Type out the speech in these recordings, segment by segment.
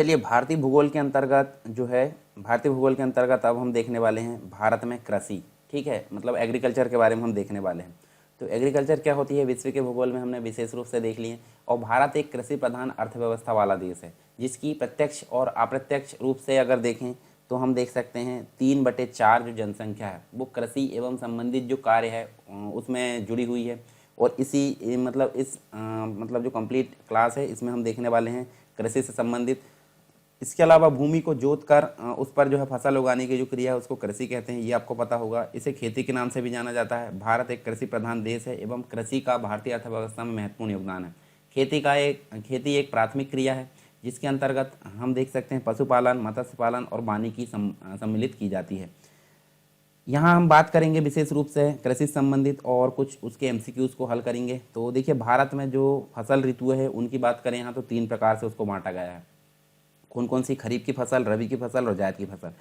चलिए भारतीय भूगोल के अंतर्गत जो है, भारतीय भूगोल के अंतर्गत अब हम देखने वाले हैं भारत में कृषि। ठीक है, मतलब एग्रीकल्चर के बारे में हम देखने वाले हैं। तो एग्रीकल्चर क्या होती है विश्व के भूगोल में हमने विशेष रूप से देख लिए। और भारत एक कृषि प्रधान अर्थव्यवस्था वाला देश है, जिसकी प्रत्यक्ष और अप्रत्यक्ष रूप से अगर देखें तो हम देख सकते हैं 3/4 जो जनसंख्या है वो कृषि एवं संबंधित जो कार्य है उसमें जुड़ी हुई है। और इसी मतलब इस मतलब जो कंप्लीट क्लास है इसमें हम देखने वाले हैं कृषि से संबंधित। इसके अलावा भूमि को जोत कर उस पर जो है फसल उगाने की जो क्रिया है उसको कृषि कहते हैं, ये आपको पता होगा। इसे खेती के नाम से भी जाना जाता है। भारत एक कृषि प्रधान देश है एवं कृषि का भारतीय अर्थव्यवस्था में महत्वपूर्ण योगदान है। खेती एक प्राथमिक क्रिया है जिसके अंतर्गत हम देख सकते हैं पशुपालन, मत्स्य पालन और वानिकी सम्मिलित की जाती है। यहाँ हम बात करेंगे विशेष रूप से कृषि से संबंधित और कुछ उसके एमसीक्यूज को हल करेंगे। तो देखिए भारत में जो फसल ऋतु है उनकी बात करें यहाँ तो 3 प्रकार से उसको बांटा गया है। कौन कौन सी? खरीफ की फसल, रबी की फसल और जायद की फसल।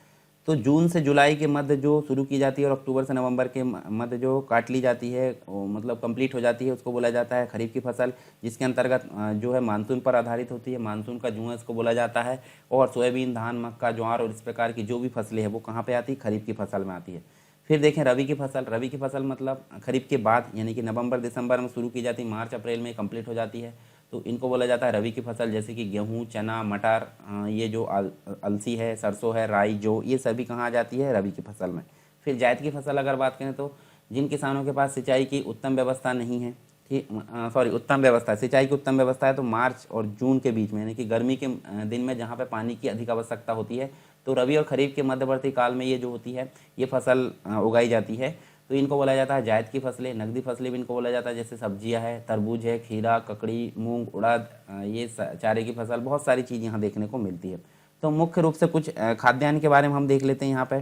तो जून से जुलाई के मध्य जो शुरू की जाती है और अक्टूबर से नवंबर के मध्य जो काट ली जाती है मतलब कंप्लीट हो जाती है उसको बोला जाता है खरीफ की फसल, जिसके अंतर्गत जो है मानसून पर आधारित होती है। मानसून का जुआ इसको बोला जाता है। और सोयाबीन, धान, मक्का, ज्वार और इस प्रकार की जो भी फसलें हैं वो कहाँ पे आती है? खरीफ की फसल में आती है। फिर देखें रबी की फसल। रबी की फसल मतलब खरीफ के बाद यानी कि नवंबर दिसंबर में शुरू की जाती है, मार्च अप्रैल में कंप्लीट हो जाती है। तो इनको बोला जाता है रबी की फसल, जैसे कि गेहूँ, चना, मटर, ये जो अलसी है, सरसों है, राई, जो ये सभी कहाँ आ जाती है? रबी की फसल में। फिर जायद की फसल अगर बात करें तो जिन किसानों के पास सिंचाई की उत्तम व्यवस्था नहीं है, ठीक सॉरी उत्तम व्यवस्था, सिंचाई की उत्तम व्यवस्था है, तो मार्च और जून के बीच में यानी कि गर्मी के दिन में जहाँ पे पानी की अधिक आवश्यकता होती है तो रबी और खरीफ के मध्यवर्ती काल में ये जो होती है ये फसल उगाई जाती है। तो इनको बोला जाता है जायद की फसलें। नकदी फसलें भी इनको बोला जाता है, जैसे सब्जियां है, तरबूज है, खीरा, ककड़ी, मूंग, उड़द, ये चारे की फसल, बहुत सारी चीज़ यहाँ देखने को मिलती है। तो मुख्य रूप से कुछ खाद्यान्न के बारे में हम देख लेते हैं यहाँ पे।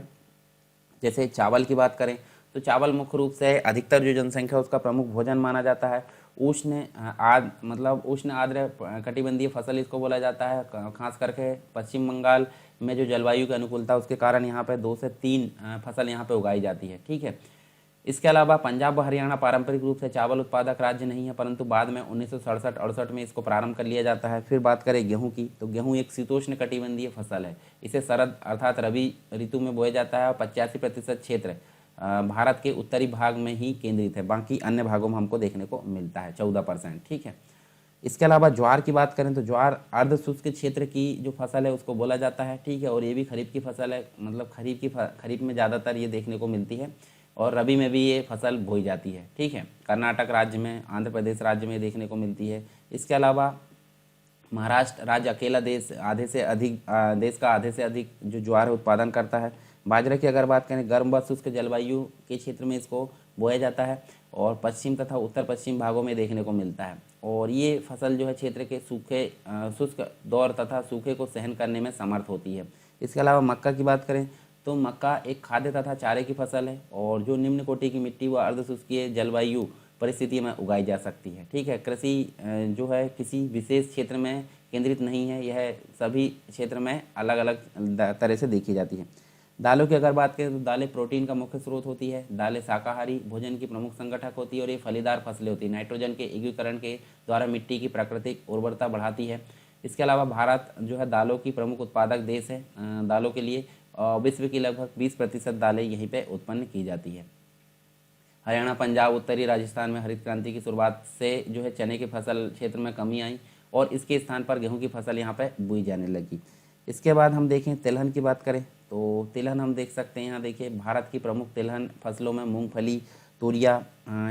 जैसे चावल की बात करें तो चावल मुख्य रूप से अधिकतर जो जनसंख्या है उसका प्रमुख भोजन माना जाता है। उष्ण आर्द्र कटिबंधीय फसल इसको बोला जाता है। खास करके पश्चिम बंगाल में जो जलवायु की अनुकूलता उसके कारण यहाँ पे 2 से 3 फसल यहाँ पे उगाई जाती है। ठीक है। इसके अलावा पंजाब व हरियाणा पारंपरिक रूप से चावल उत्पादक राज्य नहीं है, परंतु बाद में 1967-68 में इसको प्रारंभ कर लिया जाता है। फिर बात करें गेहूं की तो गेहूं एक शीतोष्ण कटिबंधीय फसल है। इसे शरद अर्थात रबी ऋतु में बोया जाता है और 85% क्षेत्र भारत के उत्तरी भाग में ही केंद्रित है, बाकी अन्य भागों में हमको देखने को मिलता है 14%। ठीक है। इसके अलावा ज्वार की बात करें तो ज्वार अर्ध शुष्क क्षेत्र की जो फसल है उसको बोला जाता है। ठीक है। और ये भी खरीफ की फसल है, मतलब खरीफ में ज़्यादातर ये देखने को मिलती है और रबी में भी ये फसल बोई जाती है। ठीक है। कर्नाटक राज्य में, आंध्र प्रदेश राज्य में देखने को मिलती है। इसके अलावा महाराष्ट्र राज्य अकेला देश का आधे से अधिक जो ज्वार उत्पादन करता है। बाजरे की अगर बात करें गर्म व शुष्क जलवायु के क्षेत्र में इसको बोया जाता है और पश्चिम तथा उत्तर पश्चिम भागों में देखने को मिलता है। और ये फसल जो है क्षेत्र के शुष्क दौर तथा सूखे को सहन करने में समर्थ होती है। इसके अलावा मक्का की बात करें तो मक्का एक खाद्य तथा चारे की फसल है और जो निम्न कोटि की मिट्टी व अर्धशुष्कीय जलवायु परिस्थिति में उगाई जा सकती है। ठीक है। कृषि जो है किसी विशेष क्षेत्र में केंद्रित नहीं है, यह सभी क्षेत्र में अलग अलग तरह से देखी जाती है। दालों की अगर बात करें तो दालें प्रोटीन का मुख्य स्रोत होती है। दालें शाकाहारी भोजन की प्रमुख संगठक होती है और ये फलीदार फसलें होती है। नाइट्रोजन के एकीकरण के द्वारा मिट्टी की प्राकृतिक उर्वरता बढ़ाती है। इसके अलावा भारत जो है दालों की प्रमुख उत्पादक देश है। दालों के लिए विश्व की लगभग 20% दालें यहीं पे उत्पन्न की जाती है। हरियाणा, पंजाब, उत्तरी राजस्थान में हरित क्रांति की शुरुआत से जो है चने की फसल क्षेत्र में कमी आई और इसके स्थान पर गेहूं की फसल यहाँ पे बोई जाने लगी। इसके बाद हम देखें तिलहन की बात करें तो तिलहन हम देख सकते हैं यहाँ देखिए भारत की प्रमुख तिलहन फसलों में मूंगफली, तूरिया,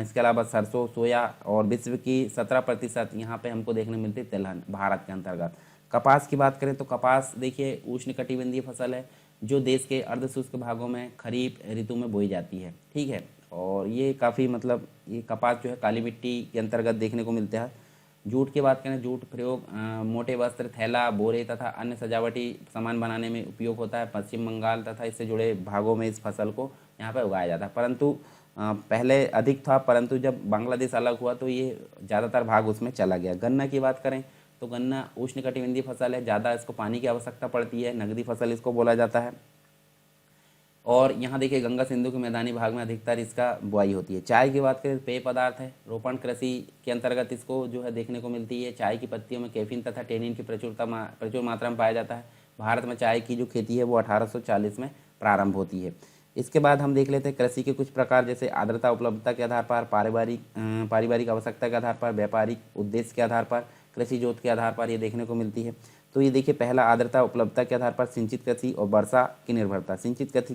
इसके अलावा सरसों, सोया और विश्व की 17% यहाँ पे हमको देखने मिलती है तिलहन भारत के अंतर्गत। कपास की बात करें तो कपास देखिए उष्ण कटिबंधीय फसल है जो देश के अर्धशुष्क भागों में खरीफ ऋतु में बोई जाती है। ठीक है। और ये काफ़ी मतलब ये कपास जो है काली मिट्टी के अंतर्गत देखने को मिलता है। जूट की बात करें, जूट प्रयोग मोटे वस्त्र, थैला, बोरे तथा अन्य सजावटी सामान बनाने में उपयोग होता है। पश्चिम बंगाल तथा इससे जुड़े भागों में इस फसल को यहाँ पर उगाया जाता है, परंतु पहले अधिक था, परंतु जब बांग्लादेश अलग हुआ तो ये ज़्यादातर भाग उसमें चला गया। गन्ना की बात करें तो गन्ना उष्णकटिबंधीय फसल है, ज़्यादा इसको पानी की आवश्यकता पड़ती है। नगदी फसल इसको बोला जाता है और यहाँ देखिए गंगा सिंधु के मैदानी भाग में अधिकतर इसका बुआई होती है। चाय की बात करें, पेय पदार्थ है, रोपण कृषि के अंतर्गत इसको जो है देखने को मिलती है। चाय की पत्तियों में कैफीन तथा टेनिन की प्रचुर मात्रा में पाया जाता है। भारत में चाय की जो खेती है वो 1840 में प्रारंभ होती है। इसके बाद हम देख लेते हैं कृषि के कुछ प्रकार, जैसे आर्द्रता उपलब्धता के आधार पर, पारिवारिक आवश्यकता के आधार पर, व्यापारिक उद्देश्य के आधार पर, कृषि जोत के आधार पर ये देखने को मिलती है। तो ये देखिए, पहला आर्द्रता उपलब्धता के आधार पर सिंचित कृषि और वर्षा की निर्भरता। सिंचित कृषि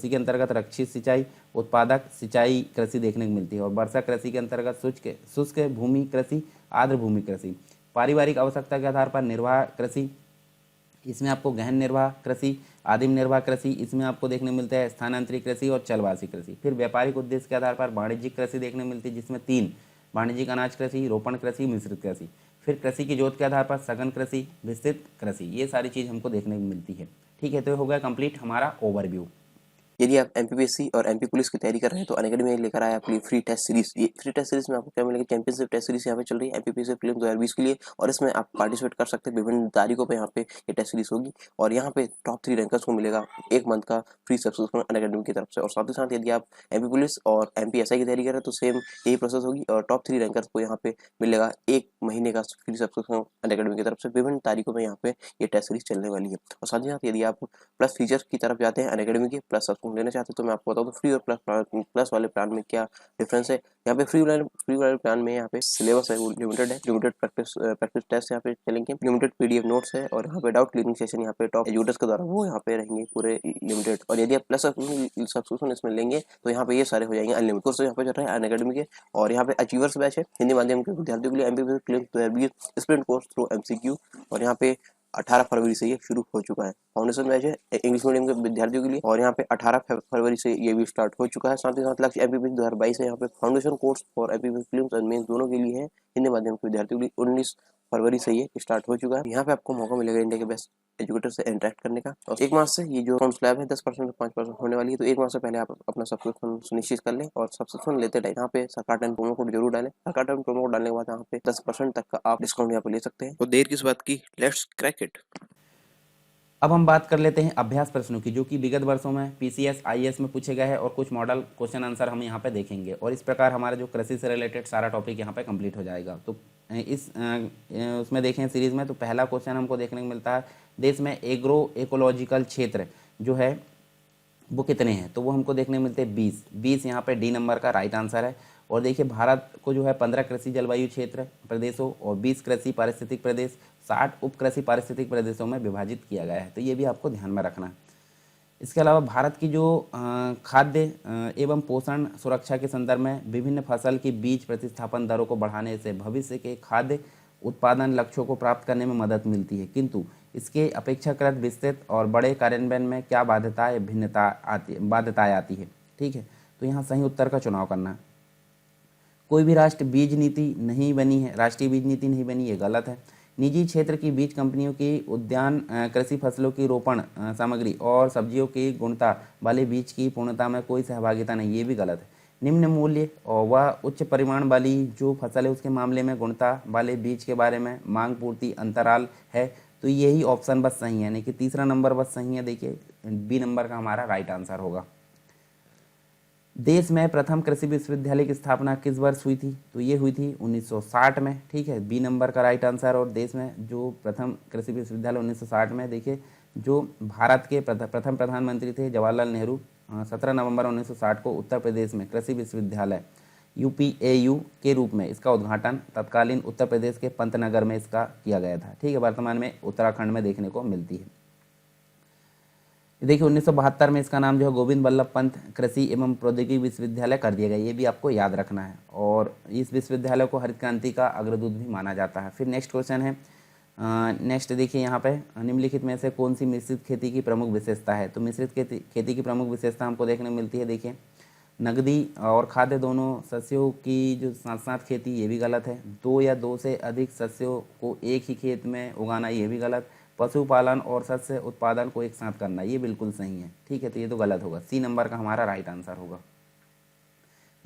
के अंतर्गत रक्षित सिंचाई, उत्पादक सिंचाई कृषि देखने को मिलती है। और वर्षा कृषि के अंतर्गत शुष्क भूमि कृषि, आर्द्र भूमि कृषि। पारिवारिक आवश्यकता के आधार पर निर्वाह कृषि, इसमें आपको गहन निर्वाह कृषि, आदिम निर्वाह कृषि, इसमें आपको देखने मिलता है स्थानांतरित कृषि और चलवासी कृषि। फिर व्यापारिक उद्देश्य के आधार पर वाणिज्यिक कृषि देखने मिलती है, जिसमें 3: वाणिज्यिक अनाज कृषि, रोपण कृषि, मिश्रित कृषि। फिर कृषि की जोत के आधार पर सघन कृषि, विस्तृत कृषि, ये सारी चीज़ हमको देखने को मिलती है। ठीक है, तो ये हो गया कंप्लीट हमारा ओवरव्यू। यदि आप एमपीपीएससी और एमपी पुलिस की तैयारी कर रहे हैं तो अनअकैडमी में लेकर आया आपकी फ्री टेस्ट सीरीज। ये फ्री टेस्ट सीरीज में आपको क्या मिलेगा, चैंपियनशिप टेस्ट सीरीज यहाँ पे चल रही है एमपीपीएससी प्रीलिम्स 2020 के लिए, और इसमें आप पार्टिसिपेट कर सकते हैं। विभिन्न तारीखों पे यहाँ पे ये टेस्ट सीरीज होगी, और यहाँ पे टॉप 3 रैंकर्स को मिलेगा 1 मंथ का फ्री सब्सक्रिप्शन अनअकैडमी की तरफ से। और साथ ही साथ यदि आप एमपी पुलिस और एमपीएसआई की तैयारी कर रहे हैं तो सेम यही प्रोसेस होगी, और टॉप 3 रैंकर्स को यहाँ पे मिलेगा 1 महीने का फ्री सब्सक्रिप्शन अनअकैडमी की तरफ से। विभिन्न तारीखों में यहाँ पे ये टेस्ट सीरीज चलने वाली है। और साथ ही साथ यदि आप प्लस फीचर्स की तरफ जाते हैं अनअकैडमी के, प्लस सब्सक्रिप्शन लेना चाहते हैं, तो मैं आपको बता दूं फ्री और प्लस वाले प्लान में क्या डिफरेंस है। यहाँ पे फ्री वाले प्लान में यहाँ पे सिलेबस है वो लिमिटेड है, लिमिटेड प्रैक्टिस टेस्ट यहाँ पे चलेंगे, लिमिटेड पीडीएफ नोट्स है, और यहाँ पे डाउट क्लियरिंग सेशन यहाँ पे टॉप एजुकेटर्स के द्वारा वो यहाँ पे रहेंगे पूरे लिमिटेड। और यदि आप प्लस सब्सक्रिप्शन इसमें लेंगे तो यहाँ पे ये सारे हो जाएंगे अनलिमिटेड कोर्स यहाँ पे चल रहा है अनअकैडमी के। और यहाँ पे अचीवर्स बैच है हिंदी माध्यम के विद्यार्थियों के लिए, MPPSC prelims 2020 sprint course through MCQ, और यहाँ पे 18 फरवरी से ये शुरू हो चुका है। फाउंडेशन बैच है इंग्लिश मीडियम के विद्यार्थियों के लिए, और यहाँ पे 18 फरवरी से ये भी स्टार्ट हो चुका है। साथ ही साथ लक्ष्य एमपीपीएससी 2022 है, यहाँ पे फाउंडेशन कोर्स और एमपीपीएससी प्रीलिम्स एंड मेंस दोनों के लिए है हिंदी माध्यम के विद्यार्थियों के लिए। 19 फरवरी से ये स्टार्ट हो चुका है। यहाँ पे आपको मौका मिलेगा इंडिया के बेस्ट एजुकेटर से इंटरेक्ट करने का। और 1 माह से ये जो फॉर्म स्लैब है 10% से 5% होने वाली है, तो 1 माह से पहले आप अपना सब्सक्रिप्शन सुनिश्चित कर लें। और सब्सक्रिप्शन लेते टाइम यहाँ पे सरकार टाइम प्रोमो कोड जरूर डालें। सरकार टाइम प्रोमो कोड डालने के बाद यहाँ पे 10% तक का आप डिस्काउंट यहाँ पे ले सकते हैं। तो देर किस बात की, लेट्स क्रैक इट। अब हम बात कर लेते हैं अभ्यास प्रश्नों की, जो कि विगत वर्षों में पीसीएस आईएएस में पूछे गए हैं, और कुछ मॉडल क्वेश्चन आंसर हम यहाँ पे देखेंगे। और इस प्रकार हमारा जो कृषि से रिलेटेड सारा टॉपिक यहाँ पे कंप्लीट हो जाएगा। तो उसमें देखें सीरीज में, तो पहला क्वेश्चन हमको देखने को मिलता है, देश में एग्रो इकोलॉजिकल क्षेत्र जो है वो कितने हैं, तो वो हमको देखने को मिलते हैं 20 यहाँ पे डी नंबर का राइट आंसर है। और देखिए भारत को जो है 15 कृषि जलवायु क्षेत्र प्रदेशों और 20 कृषि पारिस्थितिक प्रदेश, 60 उप कृषि पारिस्थितिक प्रदेशों में विभाजित किया गया है, तो ये भी आपको ध्यान में रखना है। इसके अलावा भारत की जो खाद्य एवं पोषण सुरक्षा के संदर्भ में विभिन्न फसल की बीज प्रतिस्थापन दरों को बढ़ाने से भविष्य के खाद्य उत्पादन लक्ष्यों को प्राप्त करने में मदद मिलती है, किंतु इसके अपेक्षाकृत विस्तृत और बड़े कार्यान्वयन में क्या बाध्यताएं आती है। ठीक है, तो यहाँ सही उत्तर का चुनाव करना है। कोई भी राष्ट्रीय बीज नीति नहीं बनी है, ये गलत है। निजी क्षेत्र की बीज कंपनियों की उद्यान कृषि फसलों की रोपण सामग्री और सब्जियों की गुणवत्ता वाले बीज की पूर्णता में कोई सहभागिता नहीं, ये भी गलत है। निम्न मूल्य और वह उच्च परिमाण वाली जो फसल है उसके मामले में गुणवत्ता वाले बीज के बारे में मांग पूर्ति अंतराल है, तो यही ऑप्शन बस सही है, यानी कि तीसरा नंबर बस सही है। देखिए बी नंबर का हमारा राइट आंसर होगा। देश में प्रथम कृषि विश्वविद्यालय की स्थापना किस वर्ष हुई थी, तो ये हुई थी 1960 में। ठीक है, बी नंबर का राइट आंसर। और देश में जो प्रथम कृषि विश्वविद्यालय 1960 में, देखिए जो भारत के प्रथम प्रधानमंत्री थे जवाहरलाल नेहरू, 17 नवंबर 1960 को उत्तर प्रदेश में कृषि विश्वविद्यालय यूपीएयू के रूप में इसका उद्घाटन तत्कालीन उत्तर प्रदेश के पंतनगर में इसका किया गया था। ठीक है, वर्तमान में उत्तराखंड में देखने को मिलती है। देखिए 1972 में इसका नाम जो है गोविंद बल्लभ पंत कृषि एवं प्रौद्योगिकी विश्वविद्यालय कर दिया गया, ये भी आपको याद रखना है। और इस विश्वविद्यालय को हरित क्रांति का अग्रदूत भी माना जाता है। फिर नेक्स्ट क्वेश्चन है, नेक्स्ट देखिए यहाँ पे, निम्नलिखित में से कौन सी मिश्रित खेती की प्रमुख विशेषता है, तो मिश्रित खेती की प्रमुख विशेषता हमको देखने को मिलती है। देखिए नकदी और खाद्य दोनों शस्यों की जो साथ साथ खेती, ये भी गलत है। 2 या 2 से अधिक शस्यों को एक ही खेत में उगाना, ये भी गलत। पशुपालन और शस्य उत्पादन को एक साथ करना, ये बिल्कुल सही है। ठीक है, तो ये तो गलत होगा, सी नंबर का हमारा राइट आंसर होगा।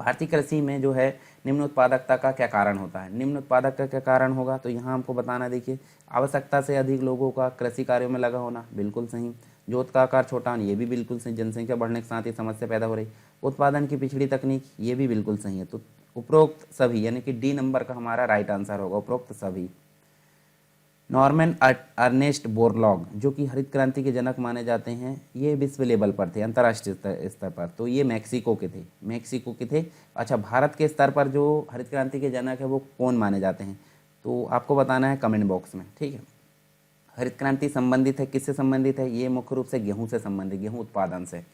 भारतीय कृषि में जो है निम्न उत्पादकता का क्या कारण होता है। निम्न उत्पादक का क्या कारण होगा, तो यहाँ हमको बताना, देखिए आवश्यकता से अधिक लोगों का कृषि कार्यों में लगा होना, बिल्कुल सही। जोत का आकार छोटा होना, ये भी बिल्कुल सही। जनसंख्या बढ़ने के साथ ही समस्या पैदा हो रही। उत्पादन की पिछड़ी तकनीक, ये भी बिल्कुल सही है। तो उपरोक्त सभी, यानी कि डी नंबर का हमारा राइट आंसर होगा, उपरोक्त सभी। नॉर्मन अर्नेस्ट बोरलॉग, जो कि हरित क्रांति के जनक माने जाते हैं, ये विश्व लेवल पर थे, अंतर्राष्ट्रीय स्तर पर। तो ये मैक्सिको के थे, मैक्सिको के थे। अच्छा, भारत के स्तर पर जो हरित क्रांति के जनक है वो कौन माने जाते हैं, तो आपको बताना है कमेंट बॉक्स में, ठीक है। हरित क्रांति संबंधित है, किससे संबंधित है, ये मुख्य रूप से गेहूं से संबंधित, गेहूं उत्पादन से।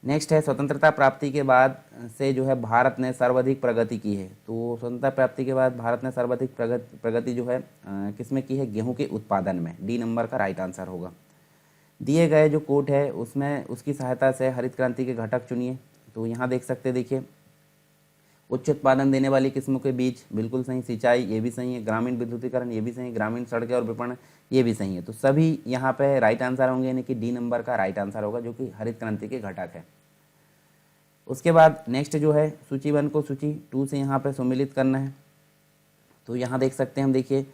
नेक्स्ट है, स्वतंत्रता प्राप्ति के बाद से जो है भारत ने सर्वाधिक प्रगति की है। तो स्वतंत्रता प्राप्ति के बाद भारत ने सर्वाधिक प्रगति जो है किसमें की है, गेहूं के उत्पादन में। डी नंबर का राइट आंसर होगा। दिए गए जो कोट है उसमें उसकी सहायता से हरित क्रांति के घटक चुनिए। तो यहाँ देख सकते हैं, देखिए उच्च उत्पादन देने वाली किस्मों के बीच, बिल्कुल सही। सिंचाई, ये भी सही है। ग्रामीण विद्युतीकरण, ये भी सही। ग्रामीण सड़कें और विपणन, ये भी सही है। तो सभी यहाँ पे राइट आंसर होंगे, यानी कि डी नंबर का राइट आंसर होगा, जो कि हरित क्रांति के घटक है। उसके बाद नेक्स्ट जो है, सूची 1 को सूची 2 से यहाँ पे सम्मिलित करना है। तो यहाँ देख सकते हैं हम, देखिए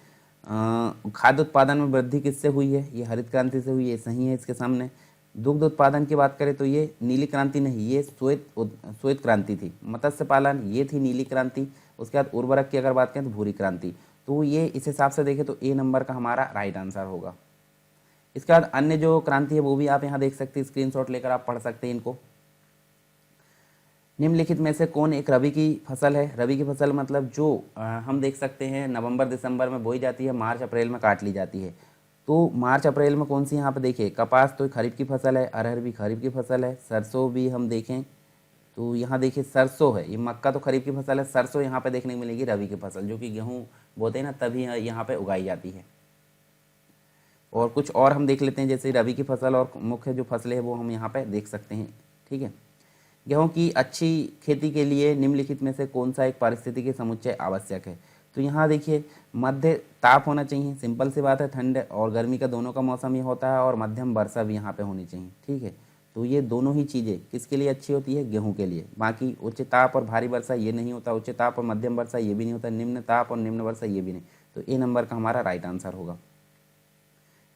खाद्य उत्पादन में वृद्धि किससे हुई है, ये हरित क्रांति से हुई है, सही है इसके सामने। दुग्ध उत्पादन की बात करें तो ये नीली क्रांति नहीं, ये श्वेत क्रांति थी। मत्स्य पालन, ये थी नीली क्रांति। उसके बाद उर्वरक की अगर बात करें तो भूरी क्रांति। तो ये इस हिसाब से देखें तो ए नंबर का हमारा राइट आंसर होगा। इसके बाद अन्य जो क्रांति है वो भी आप यहाँ देख सकते हैं, स्क्रीनशॉट लेकर आप पढ़ सकते हैं इनको। निम्नलिखित में से कौन एक रबी की फसल है। रबी की फसल मतलब जो हम देख सकते हैं नवंबर दिसंबर में बोई जाती है, मार्च अप्रैल में काट ली जाती है। तो मार्च अप्रैल में कौन सी, यहाँ पे देखिए कपास तो खरीफ की फसल है, अरहर भी खरीफ की फसल है, सरसों भी हम देखें तो यहाँ देखिए सरसों है। ये मक्का तो खरीफ की फसल है, सरसों यहाँ पे देखने को मिलेगी रबी की फसल, जो कि गेहूँ बोते हैं ना तभी यहाँ पे उगाई जाती है। और कुछ और हम देख लेते हैं, जैसे रबी की फसल और मुख्य जो फसलें हैं वो हम यहाँ पे देख सकते हैं, ठीक है। गेहूं की अच्छी खेती के लिए निम्नलिखित में से कौन सा एक पारिस्थितिकी समुच्चय आवश्यक है। तो यहाँ देखिए मध्य ताप होना चाहिए, सिंपल सी बात है। ठंड और गर्मी का दोनों का मौसम ही होता है, और मध्यम वर्षा भी यहाँ पे होनी चाहिए, ठीक है। तो ये दोनों ही चीज़ें किसके लिए अच्छी होती है, गेहूं के लिए। बाकी उच्च ताप और भारी वर्षा ये नहीं होता, उच्च ताप और मध्यम वर्षा ये भी नहीं होता, निम्न ताप और निम्न वर्षा ये भी नहीं। तो ए नंबर का हमारा राइट आंसर होगा।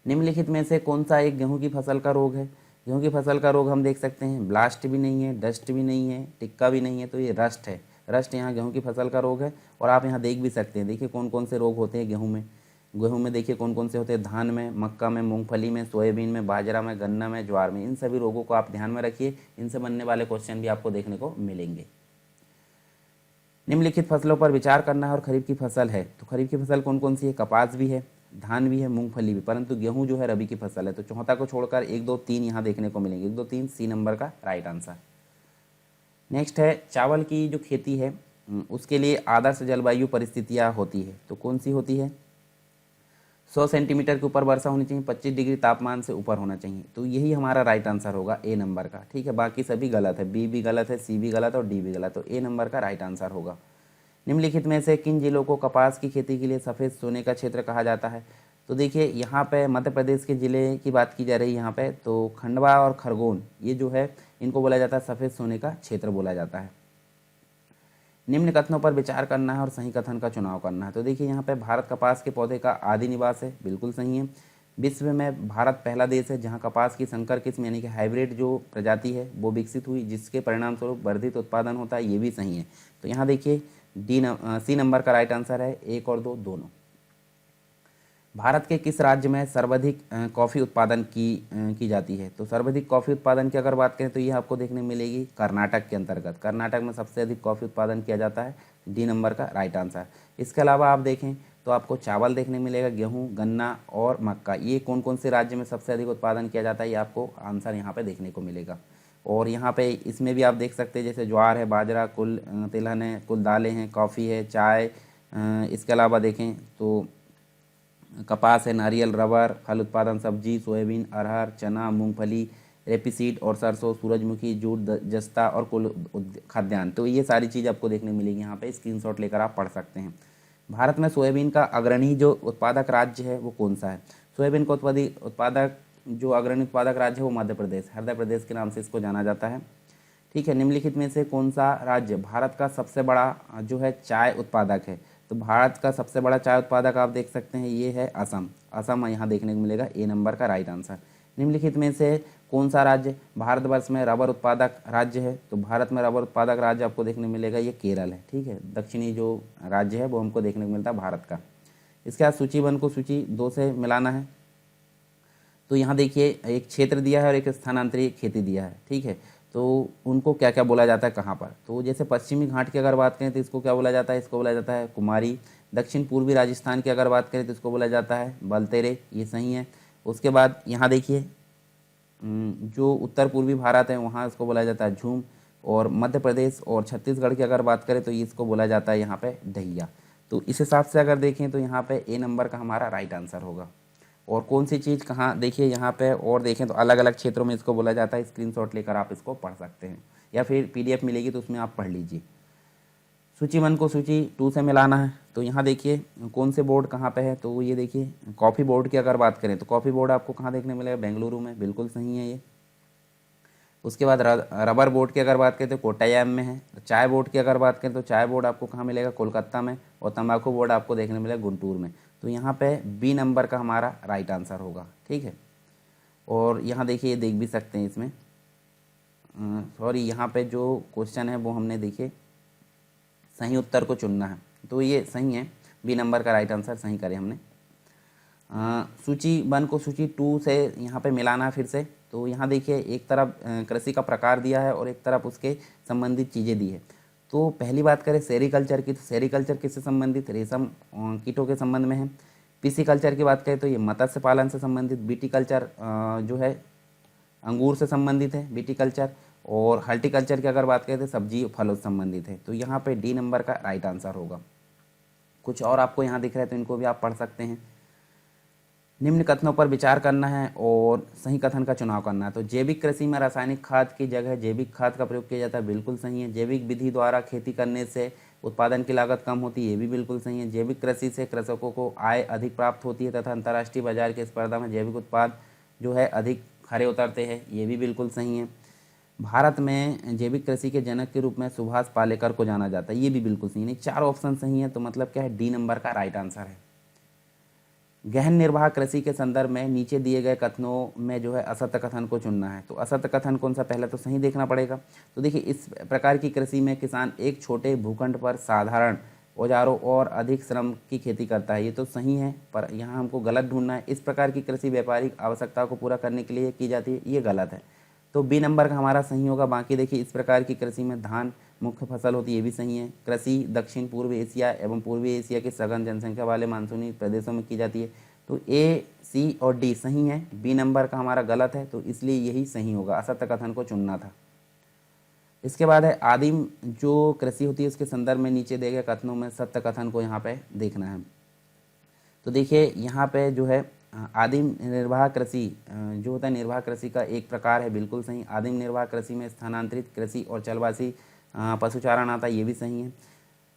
निम्नलिखित में से कौन सा एक गेहूं की फसल का रोग है। गेहूं की फसल का रोग हम देख सकते हैं, ब्लास्ट भी नहीं है, डस्ट भी नहीं है, टिक्का भी नहीं है, तो ये रस्ट है। रस्ट यहाँ गेहूं की फसल का रोग है। और आप यहाँ देख भी सकते हैं, देखिए कौन कौन से रोग होते हैं गेहूं में। गेहूं में देखिए कौन कौन से होते हैं, धान में, मक्का में, मूंगफली में, सोयाबीन में, बाजरा में, गन्ना में, ज्वार में। इन सभी रोगों को आप ध्यान में रखिए, इनसे बनने वाले क्वेश्चन भी आपको देखने को मिलेंगे। निम्नलिखित फसलों पर विचार करना है और खरीफ की फसल है। तो खरीफ की फसल कौन कौन सी है, कपास भी है, धान भी है, मूंगफली भी, परंतु गेहूं जो है रबी की फसल है। तो चौथा को छोड़कर 1 2 3 यहाँ देखने को मिलेंगे, 1 2 3 सी नंबर का राइट आंसर। नेक्स्ट है, चावल की जो खेती है उसके लिए आदर्श जलवायु परिस्थितियाँ होती है। तो कौन सी होती है, 100 सेंटीमीटर के ऊपर वर्षा होनी चाहिए, 25 डिग्री तापमान से ऊपर होना चाहिए। तो यही हमारा राइट आंसर होगा, ए नंबर का, ठीक है। बाकी सभी गलत है, बी भी गलत है, सी भी गलत है और डी भी गलत। तो ए नंबर का राइट आंसर होगा। निम्नलिखित में से किन जिलों को कपास की खेती के लिए सफ़ेद सोने का क्षेत्र कहा जाता है। तो देखिए यहाँ पे मध्य प्रदेश के ज़िले की बात की जा रही है यहाँ पे। तो खंडवा और खरगोन ये जो है इनको बोला जाता है सफ़ेद सोने का क्षेत्र बोला जाता है। निम्न कथनों पर विचार करना है और सही कथन का चुनाव करना है। तो देखिए यहाँ पे भारत कपास के पौधे का आदि निवास है, बिल्कुल सही है। विश्व में भारत पहला देश है जहाँ कपास की संकर किस्म यानी कि हाइब्रिड जो प्रजाति है वो विकसित हुई, जिसके परिणाम स्वरूप वर्धित उत्पादन होता है, ये भी सही है। तो यहाँ देखिए सी नंबर का राइट आंसर है, 1 और 2 दोनों। भारत के किस राज्य में सर्वाधिक कॉफ़ी उत्पादन की जाती है। तो सर्वाधिक कॉफ़ी उत्पादन की अगर बात करें तो ये आपको देखने मिलेगी कर्नाटक के अंतर्गत। कर्नाटक में सबसे अधिक कॉफ़ी उत्पादन किया जाता है, डी नंबर का राइट आंसर। इसके अलावा आप देखें तो आपको चावल देखने मिलेगा, गेहूँ, गन्ना और मक्का, ये कौन कौन से राज्य में सबसे अधिक उत्पादन किया जाता है, ये आपको आंसर यहाँ पर देखने को मिलेगा। और यहाँ पे इसमें भी आप देख सकते हैं जैसे ज्वार है, बाजरा, कुल तिलहन है, कुल दालें हैं, कॉफ़ी है, चाय। इसके अलावा देखें तो कपास है, नारियल, रबर, फल उत्पादन, सब्जी, सोयाबीन, अरहर, चना, मूंगफली, रेपीसीड और सरसों, सूरजमुखी, जूट, जस्ता और कुल खाद्यान्न। तो ये सारी चीज़ आपको देखने मिलेगी यहाँ पे, स्क्रीनशॉट लेकर आप पढ़ सकते हैं। भारत में सोयाबीन का अग्रणी जो उत्पादक राज्य है वो कौन सा है। सोयाबीन का उत्पादक जो अग्रणी उत्पादक राज्य है वो मध्य प्रदेश के नाम से इसको जाना जाता है, ठीक है। निम्नलिखित में से कौन सा राज्य भारत का सबसे बड़ा जो है चाय उत्पादक है? तो भारत का सबसे बड़ा चाय उत्पादक आप देख सकते हैं ये है असम। असम यहाँ देखने को मिलेगा, ए नंबर का राइट आंसर। निम्नलिखित में से कौन सा राज्य भारतवर्ष में रबर उत्पादक राज्य है? तो भारत में रबर उत्पादक राज्य आपको देखने को मिलेगा ये केरल है। ठीक है, दक्षिणी जो राज्य है वो हमको देखने को मिलता है भारत का। इसके बाद सूची 1 को सूची 2 से मिलाना है। तो यहाँ देखिए एक क्षेत्र दिया है और एक स्थानांतरित खेती दिया है। ठीक है, तो उनको क्या क्या बोला जाता है कहाँ पर? तो जैसे पश्चिमी घाट की अगर बात करें तो इसको क्या बोला जाता है? इसको बोला जाता है कुमारी। दक्षिण पूर्वी राजस्थान की अगर बात करें तो इसको बोला जाता है बलतेरे, ये सही है। उसके बाद यहाँ देखिए जो उत्तर पूर्वी भारत है वहाँ इसको बोला जाता है झूम। और मध्य प्रदेश और छत्तीसगढ़ की अगर बात करें तो इसको बोला जाता है यहाँ पे दहिया। तो इस हिसाब से अगर देखें तो यहाँ पे ए नंबर का हमारा राइट आंसर होगा। और कौन सी चीज़ कहाँ देखिए यहाँ पे और देखें तो अलग अलग क्षेत्रों में इसको बोला जाता है। स्क्रीनशॉट लेकर आप इसको पढ़ सकते हैं या फिर पीडीएफ मिलेगी तो उसमें आप पढ़ लीजिए। सूची 1 को सूची 2 से मिलाना है। तो यहाँ देखिए कौन से बोर्ड कहाँ पे है? तो ये देखिए कॉफ़ी बोर्ड की अगर बात करें तो कॉफ़ी बोर्ड आपको कहाँ देखने मिलेगा? बेंगलुरु में, बिल्कुल सही है ये। उसके बाद रबर बोर्ड की अगर बात करें तो कोट्टायम में है। चाय बोर्ड की अगर बात करें तो चाय बोर्ड आपको कहाँ मिलेगा? कोलकाता में। और तंबाकू बोर्ड आपको देखने मिलेगा गुंटूर में। तो यहाँ पे बी नंबर का हमारा राइट आंसर होगा। ठीक है, और यहाँ देखिए ये देख भी सकते हैं इसमें सॉरी यहाँ पे जो क्वेश्चन है वो हमने देखिए सही उत्तर को चुनना है, तो ये सही है, बी नंबर का राइट आंसर सही करें हमने। सूची 1 को सूची 2 से यहाँ पे मिलाना है फिर से। तो यहाँ देखिए एक तरफ कृषि का प्रकार दिया है और एक तरफ उसके संबंधित चीज़ें दी है। तो पहली बात करें सेरीकल्चर की, तो सेरीकल्चर किससे संबंधित? रेशम कीटों के संबंध में है। पिसीकल्चर की बात करें तो ये मत्स्य पालन से संबंधित। बीटीकल्चर जो है अंगूर से संबंधित है बीटीकल्चर। और हर्टिकल्चर की अगर बात करें तो सब्जी फलों से संबंधित है। तो यहाँ पे डी नंबर का राइट आंसर होगा। कुछ और आपको यहाँ दिख रहा है तो इनको भी आप पढ़ सकते हैं। निम्न कथनों पर विचार करना है और सही कथन का चुनाव करना है। तो जैविक कृषि में रासायनिक खाद की जगह जैविक खाद का प्रयोग किया जाता है, बिल्कुल सही है। जैविक विधि द्वारा खेती करने से उत्पादन की लागत कम होती है, ये भी बिल्कुल सही है। जैविक कृषि से कृषकों को आय अधिक प्राप्त होती है तथा अंतर्राष्ट्रीय बाजार की स्पर्धा में जैविक उत्पाद जो है अधिक खरे उतरते हैं, ये भी बिल्कुल सही है। भारत में जैविक कृषि के जनक के रूप में सुभाष पालेकर को जाना जाता है, ये भी बिल्कुल सही नहीं। 4 ऑप्शन सही है, तो मतलब क्या है? डी नंबर का राइट आंसर है। गहन निर्वाह कृषि के संदर्भ में नीचे दिए गए कथनों में जो है असत्य कथन को चुनना है। तो असत्य कथन कौन सा? पहले तो सही देखना पड़ेगा। तो देखिए इस प्रकार की कृषि में किसान एक छोटे भूखंड पर साधारण औजारों और अधिक श्रम की खेती करता है, ये तो सही है, पर यहाँ हमको गलत ढूंढना है। इस प्रकार की कृषि व्यापारिक आवश्यकता को पूरा करने के लिए की जाती है, ये गलत है। तो बी नंबर का हमारा सही होगा। बाकी देखिए इस प्रकार की कृषि में धान मुख्य फसल होती है, ये भी सही है। कृषि दक्षिण पूर्व एशिया एवं पूर्वी एशिया के सघन जनसंख्या वाले मानसूनी प्रदेशों में की जाती है। तो ए, सी और डी सही है, बी नंबर का हमारा गलत है, तो इसलिए यही सही होगा। असत्य कथन को चुनना था। इसके बाद है आदिम जो कृषि होती है उसके संदर्भ में नीचे दिए गए कथनों में सत्य कथन को यहाँ पे देखना है। तो देखिए यहाँ पे जो है आदिम निर्वाह कृषि जो होता है निर्वाह कृषि का एक प्रकार है, बिल्कुल सही। आदिम निर्वाह कृषि में स्थानांतरित कृषि और चलवासी पशुचारण आता है, ये भी सही है।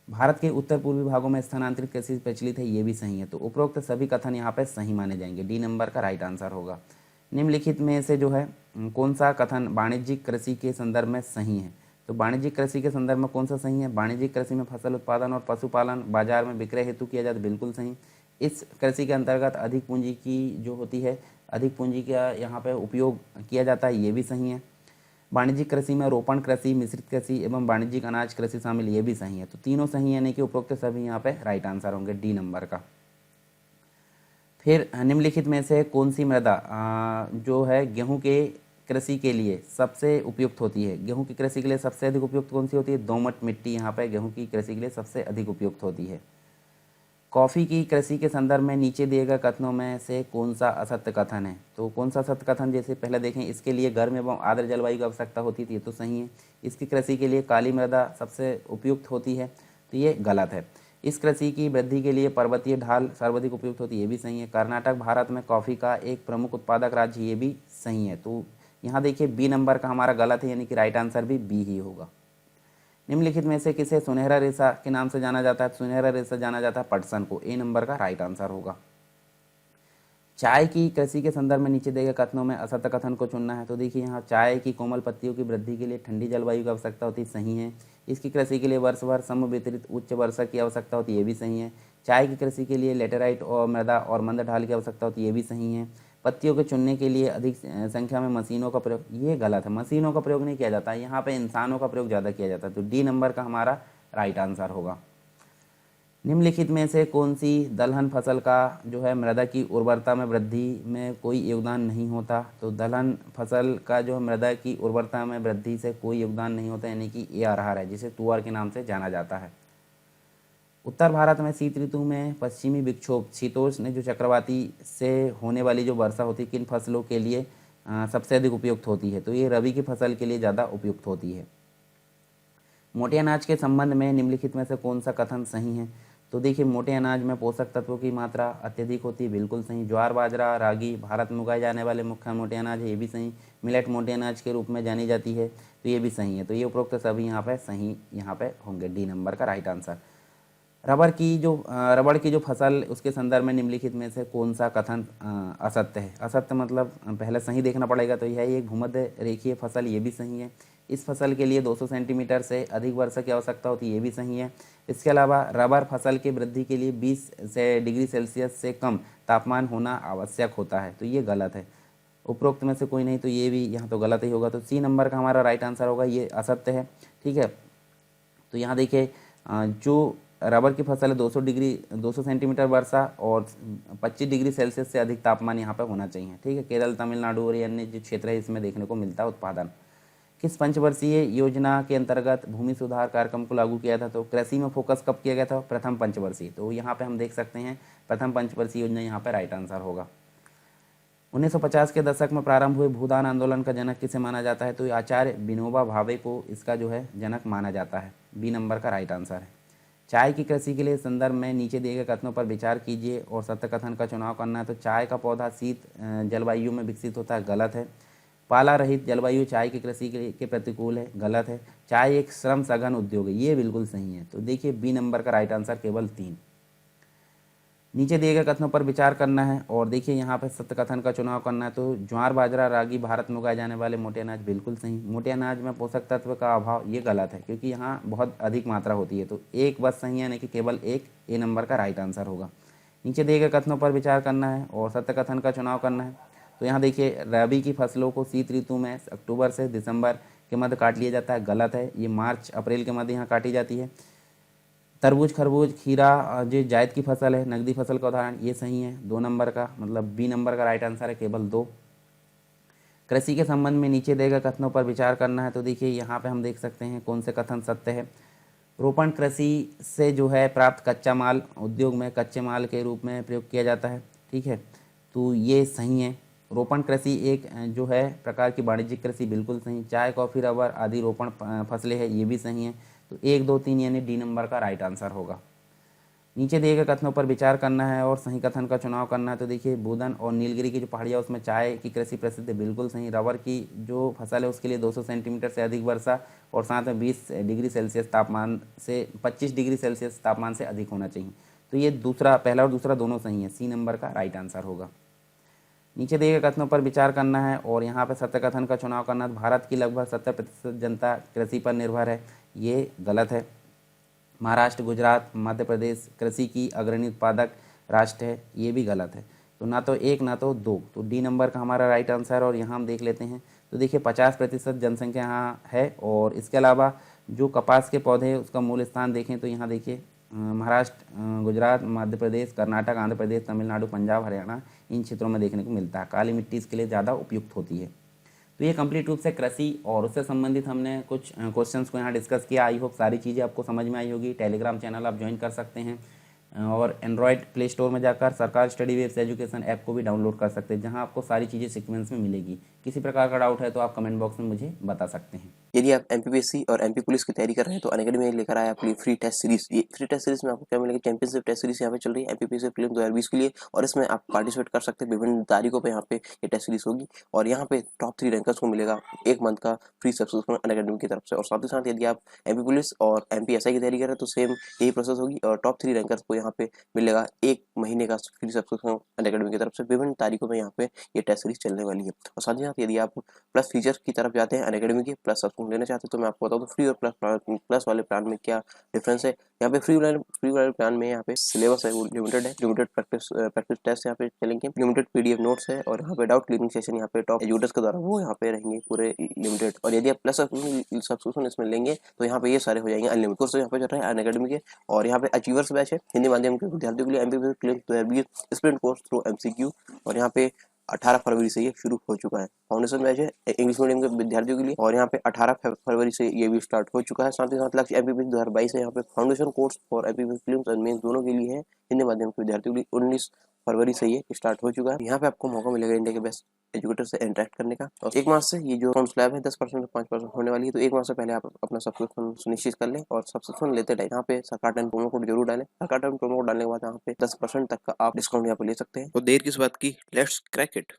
भारत के उत्तर पूर्वी भागों में स्थानांतरित कृषि प्रचलित है, ये भी सही है। तो उपरोक्त सभी कथन यहाँ पे सही माने जाएंगे, डी नंबर का राइट आंसर होगा। निम्नलिखित में से जो है कौन सा कथन वाणिज्यिक कृषि के संदर्भ में सही है? तो वाणिज्यिक कृषि के संदर्भ में कौन सा सही है? वाणिज्यिक कृषि में फसल उत्पादन और पशुपालन बाजार में विक्रय हेतु किया जाता है, बिल्कुल सही। इस कृषि के अंतर्गत अधिक पूंजी की जो होती है, अधिक पूंजी का यहाँ पे उपयोग किया जाता है, ये भी सही है। वाणिज्यिक कृषि में रोपण कृषि, मिश्रित कृषि एवं वाणिज्यिक अनाज कृषि शामिल, ये भी सही है। तो तीनों सही है, यानी कि उपरोक्त सभी यहाँ पे राइट आंसर होंगे, डी नंबर का। फिर निम्नलिखित में से कौन सी मृदा जो है गेहूं के कृषि के लिए सबसे उपयुक्त होती है? गेहूं की कृषि के लिए सबसे अधिक उपयुक्त कौन सी होती है? दोमट मिट्टी यहाँ पे गेहूं की कृषि के लिए सबसे अधिक उपयुक्त होती है। कॉफ़ी की कृषि के संदर्भ में नीचे दिए गए कथनों में से कौन सा असत्य कथन है? तो कौन सा असत्य कथन? जैसे पहले देखें, इसके लिए गर्म एवं आर्द्र जलवायु की आवश्यकता होती थी, ये तो सही है। इसकी कृषि के लिए काली मृदा सबसे उपयुक्त होती है, तो ये गलत है। इस कृषि की वृद्धि के लिए पर्वतीय ढाल सर्वाधिक उपयुक्त होती है, ये भी सही है। कर्नाटक भारत में कॉफ़ी का एक प्रमुख उत्पादक राज्य, ये भी सही है। तो यहाँ देखिए बी नंबर का हमारा गलत है, यानी कि राइट आंसर भी बी ही होगा। निम्नलिखित में से किसे सुनहरा रेशा के नाम से जाना जाता है? सुनहरा रेशा जाना जाता है पटसन को, ए नंबर का राइट आंसर होगा। चाय की कृषि के संदर्भ में नीचे दिए गए कथनों में असत्य कथन को चुनना है। तो देखिए यहाँ चाय की कोमल पत्तियों की वृद्धि के लिए ठंडी जलवायु की आवश्यकता होती है, सही है। इसकी कृषि के लिए वर्ष भर समवितरित उच्च वर्षा की आवश्यकता होती है, ये भी सही है। चाय की कृषि के लिए लेटेराइट और मृदा और मंद ढाल की आवश्यकता होती है, ये भी सही है। पत्तियों के चुनने के लिए अधिक संख्या में मशीनों का प्रयोग, ये गलत है। मशीनों का प्रयोग नहीं किया जाता है, यहाँ पे इंसानों का प्रयोग ज़्यादा किया जाता है। तो डी नंबर का हमारा राइट आंसर होगा। निम्नलिखित में से कौन सी दलहन फसल का जो है मृदा की उर्वरता में वृद्धि में कोई योगदान नहीं होता? तो दलहन फसल का जो है मृदा की उर्वरता में वृद्धि से कोई योगदान नहीं होता, यानी कि ये आहार है, जिसे तुअर के नाम से जाना जाता है। उत्तर भारत में शीत ऋतु में पश्चिमी विक्षोभ शीतोष्ण जो चक्रवाती से होने वाली जो वर्षा होती है किन फसलों के लिए सबसे अधिक उपयुक्त होती है? तो ये रबी की फसल के लिए ज़्यादा उपयुक्त होती है। मोटे अनाज के संबंध में निम्नलिखित में से कौन सा कथन सही है? तो देखिए मोटे अनाज में पोषक तत्वों की मात्रा अत्यधिक होती है, बिल्कुल सही। ज्वार बाजरा रागी भारत में उगाए जाने वाले मुख्य मोटे अनाज है, ये भी सही। मिलेट मोटे अनाज के रूप में जानी जाती है, तो ये भी सही है। तो ये उपरोक्त सभी यहाँ पे सही यहाँ पे होंगे, डी नंबर का राइट आंसर। रबड़ की जो फसल उसके संदर्भ में निम्नलिखित में से कौन सा कथन असत्य है? असत्य मतलब पहले सही देखना पड़ेगा। तो यह एक भूमध्य रेखीय फसल, ये भी सही है। इस फसल के लिए 200 सेंटीमीटर से अधिक वर्षा की आवश्यकता होती है, ये भी सही है। इसके अलावा रबर फसल की वृद्धि के लिए 20 डिग्री सेल्सियस से कम तापमान होना आवश्यक होता है, तो ये गलत है। उपरोक्त में से कोई नहीं, तो ये भी यहाँ तो गलत ही होगा। तो सी नंबर का हमारा राइट आंसर होगा, ये असत्य है। ठीक है, तो यहाँ देखिए जो रबर की फसल है 200 सेंटीमीटर वर्षा और 25 डिग्री सेल्सियस से अधिक तापमान यहाँ पर होना चाहिए। ठीक है, केरल तमिलनाडु और अन्य जो क्षेत्र है इसमें देखने को मिलता है उत्पादन। किस पंचवर्षीय योजना के अंतर्गत भूमि सुधार कार्यक्रम को लागू किया था? तो कृषि में फोकस कब किया गया था? प्रथम पंचवर्षीय। तो यहाँ पे हम देख सकते हैं प्रथम पंचवर्षीय योजना यहाँ पे राइट आंसर होगा। 1950 के दशक में प्रारंभ हुए भूदान आंदोलन का जनक किसे माना जाता है? तो आचार्य विनोबा भावे को इसका जो है जनक माना जाता है, बी नंबर का राइट आंसर है। चाय की कृषि के लिए संदर्भ में नीचे दिए गए कथनों पर विचार कीजिए और सत्य कथन का चुनाव करना है। तो चाय का पौधा शीत जलवायु में विकसित होता है, गलत है। पाला रहित जलवायु चाय की कृषि के प्रतिकूल है, गलत है। चाय एक श्रम सघन उद्योग है, ये बिल्कुल सही है। तो देखिए बी नंबर का राइट आंसर केवल 3। नीचे दिए गए कथनों पर विचार करना है और देखिए यहाँ पर सत्य कथन का चुनाव करना है। तो ज्वार बाजरा रागी भारत में उगाए जाने वाले मोटे अनाज, बिल्कुल सही। मोटे अनाज में पोषक तत्व का अभाव, ये गलत है क्योंकि यहाँ बहुत अधिक मात्रा होती है। तो एक बस सही है, यानी कि केवल एक, ए नंबर का राइट आंसर होगा। नीचे दिए गए कथनों पर विचार करना है और सत्य कथन का चुनाव करना है। तो यहाँ देखिए रबी की फसलों को शीत ऋतु में अक्टूबर से दिसंबर के मध्य काट लिया जाता है, गलत है। ये मार्च अप्रैल के मध्य यहाँ काटी जाती है। तरबूज खरबूज खीरा जो जायद की फसल है, नकदी फसल का उदाहरण, ये सही है, 2 नंबर का, मतलब बी नंबर का राइट आंसर है, केवल 2। कृषि के संबंध में नीचे दिए गए कथनों पर विचार करना है। तो देखिए यहाँ पे हम देख सकते हैं कौन से कथन सत्य है। रोपण कृषि से जो है प्राप्त कच्चा माल उद्योग में कच्चे माल के रूप में प्रयोग किया जाता है। ठीक है, तो ये सही है। रोपण कृषि एक जो है प्रकार की वाणिज्यिक कृषि, बिल्कुल सही। चाय कॉफ़ी रबर आदि रोपण फसलें हैं, ये भी सही है। तो 1 2 3 यानी डी नंबर का राइट आंसर होगा। नीचे दिए गए कथनों पर विचार करना है और सही कथन का चुनाव करना है। तो देखिए बूदन और नीलगिरी की जो पहाड़ियाँ उसमें चाय की कृषि प्रसिद्ध है, बिल्कुल सही। रबर की जो फसल है उसके लिए 200 सेंटीमीटर से अधिक वर्षा और साथ में 20 डिग्री सेल्सियस तापमान से 25 डिग्री सेल्सियस तापमान से अधिक होना चाहिए। तो ये दूसरा, पहला और दूसरा दोनों सही है, सी नंबर का राइट आंसर होगा। नीचे दिए गए कथनों पर विचार करना है और यहाँ पर सत्य कथन का चुनाव करना है। भारत की लगभग 70% जनता कृषि पर निर्भर है, ये गलत है। महाराष्ट्र गुजरात मध्य प्रदेश कृषि की अग्रणी उत्पादक राष्ट्र है, ये भी गलत है। तो ना तो 1 ना तो 2, तो डी नंबर का हमारा राइट आंसर। और यहाँ हम देख लेते हैं तो देखिए 50% जनसंख्या यहाँ है। और इसके अलावा जो कपास के पौधे हैं उसका मूल स्थान देखें तो यहाँ देखिए महाराष्ट्र गुजरात मध्य प्रदेश कर्नाटक आंध्र प्रदेश तमिलनाडु पंजाब हरियाणा, इन क्षेत्रों में देखने को मिलता है। काली मिट्टी इसके लिए ज़्यादा उपयुक्त होती है। तो ये कंप्लीट रूप से कृषि और उससे संबंधित हमने कुछ क्वेश्चंस को यहाँ डिस्कस किया। आई होप सारी चीज़ें आपको समझ में आई होगी। टेलीग्राम चैनल आप ज्वाइन कर सकते हैं और एंड्रॉयड प्ले स्टोर में जाकर सरकार स्टडी वेब्स एजुकेशन ऐप को भी डाउनलोड कर सकते हैं, जहाँ आपको सारी चीज़ें सीक्वेंस में मिलेगी। किसी प्रकार का डाउट है तो आप कमेंट बॉक्स में मुझे बता सकते हैं। यदि आप एमपीपीएससी और एमपी पुलिस की तैयारी कर रहे हैं तो अनअकैडमी में लेकर आया अपनी फ्री टेस्ट सीरीज। ये फ्री टेस्ट सीरीज में आपको क्या मिलेगा, चैंपियनशिप टेस्ट सीरीज यहाँ पे चल रही है एमपीपीएससी प्रीलिम्स 2020 के लिए, और इसमें आप पार्टिसिपेट कर सकते हैं। विभिन्न तारीखों पे यहाँ पे ये टेस्ट सीरीज होगी और यहाँ पे टॉप 3 रैंकर्स को मिलेगा 1 मंथ का फ्री सब्सक्रिप्शन अनअकैडमी की तरफ से। और साथ ही साथ यदि आप एमपी पुलिस और एमपीएसआई की तैयारी कर रहे हैं तो सेम यही प्रोसेस होगी और टॉप 3 रैंकर्स को यहाँ पे मिलेगा 1 महीने का फ्री सब्सक्रिप्शन अनअकैडमी की तरफ से। विभिन्न तारीखों में यहाँ पे ये टेस्ट सीरीज चलने वाली है। और साथ ही साथ यदि आप प्लस फीचर की तरफ जाते हैं अनअकैडमी के, प्लस सब्सक्रिप्शन लेना चाहते हैं तो मैं आपको बताऊँ तो फ्री और प्लस वाले प्लान में क्या डिफरेंस है। यहाँ पे फ्री वाले प्लान में यहाँ पे सिलेबस है वो लिमिटेड है, लिमिटेड प्रैक्टिस टेस्ट यहाँ पे चलेंगे, लिमिटेड पीडीएफ नोट्स है और यहाँ पे डाउट क्लियरिंग सेशन यहाँ पे टॉप एजुकेटर्स के द्वारा वो यहाँ पे रहेंगे पूरे लिमिटेड। और यदि आप प्लस सब्सक्रिप्शन इसमें लेंगे तो यहाँ पे ये सारे हो जाएंगे अनलिमिटेड कोर्स यहाँ पे चल रहे हैं अनअकैडमी के। और यहाँ पे अचीवर्स बैच है हिंदी माध्यम के विद्यार्थियों के लिए, MPPSC prelims 2020 sprint course through MCQ, और यहाँ पे 18 फरवरी से ये शुरू हो चुका है। फाउंडेशन बैच है इंग्लिश मीडियम के विद्यार्थियों के लिए और यहाँ पे 18 फरवरी से ये भी स्टार्ट हो चुका है। साथ ही साथ लक्ष्य एमपीपीएससी 2022 है, यहाँ पे फाउंडेशन कोर्स और एमपीपीएससी प्रीलिम्स और मेंस दोनों के लिए है हिंदी माध्यम के विद्यार्थियों के लिए। 19 फरवरी से ये स्टार्ट हो चुका है। यहाँ पे आपको मौका मिलेगा इंडिया के बेस्ट एजुकेटर से इंटरेक्ट करने का। और 1 माह से ये जो फॉर्म स्लैब है 10% से 5% होने वाली है, तो 1 माह से पहले आप अपना सब्सक्रिप्शन सुनिश्चित कर लें। और सब्सक्रिप्शन लेते टाइम यहाँ पे सरकार टाइम प्रोमो कोड जरूर डालें। सरकार टाइम प्रोमो कोड डालने के बाद यहाँ पे 10% तक का आप डिस्काउंट यहाँ पे ले सकते हैं। तो देर किस बात की, लेट्स क्रैक इट।